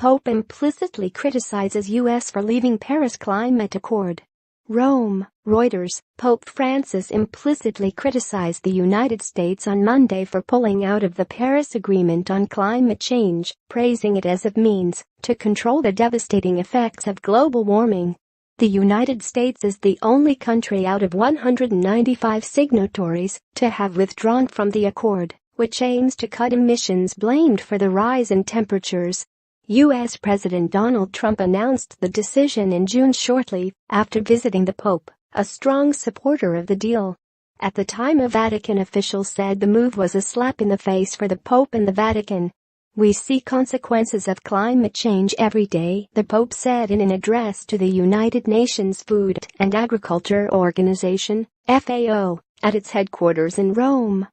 Pope implicitly criticizes U.S. for leaving Paris Climate Accord. Rome, Reuters. Pope Francis implicitly criticized the United States on Monday for pulling out of the Paris Agreement on climate change, praising it as a means to control the devastating effects of global warming. The United States is the only country out of 195 signatories to have withdrawn from the accord, which aims to cut emissions blamed for the rise in temperatures. U.S. President Donald Trump announced the decision in June shortly after visiting the Pope, a strong supporter of the deal. At the time, Vatican officials said the move was a slap in the face for the Pope and the Vatican. "We see consequences of climate change every day," the Pope said in an address to the United Nations Food and Agriculture Organization, FAO, at its headquarters in Rome.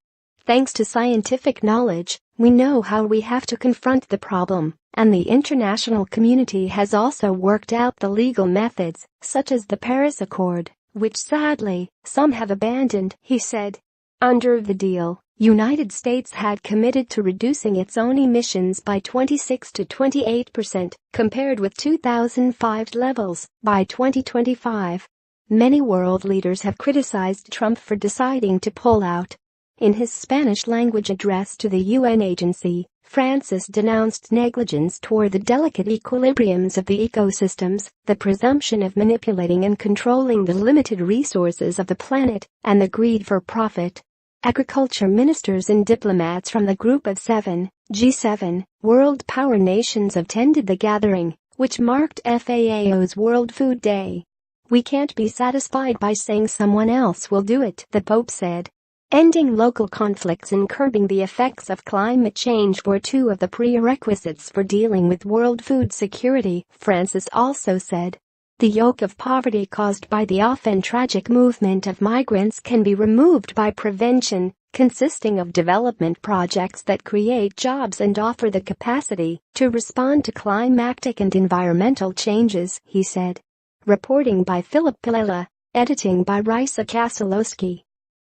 "Thanks to scientific knowledge, we know how we have to confront the problem, and the international community has also worked out the legal methods, such as the Paris Accord, which sadly, some have abandoned," he said. Under the deal, United States had committed to reducing its own emissions by 26 to 28% compared with 2005 levels by 2025. Many world leaders have criticized Trump for deciding to pull out. In his Spanish-language address to the UN agency, Francis denounced negligence toward the delicate equilibriums of the ecosystems, the presumption of manipulating and controlling the limited resources of the planet, and the greed for profit. Agriculture ministers and diplomats from the Group of Seven, G7, world power nations attended the gathering, which marked FAO's World Food Day. "We can't be satisfied by saying someone else will do it," the Pope said. Ending local conflicts and curbing the effects of climate change were two of the prerequisites for dealing with world food security, Francis also said. The yoke of poverty caused by the often tragic movement of migrants can be removed by prevention, consisting of development projects that create jobs and offer the capacity to respond to climatic and environmental changes, he said. Reporting by Philip Pilela, editing by Raisa Kasalowski.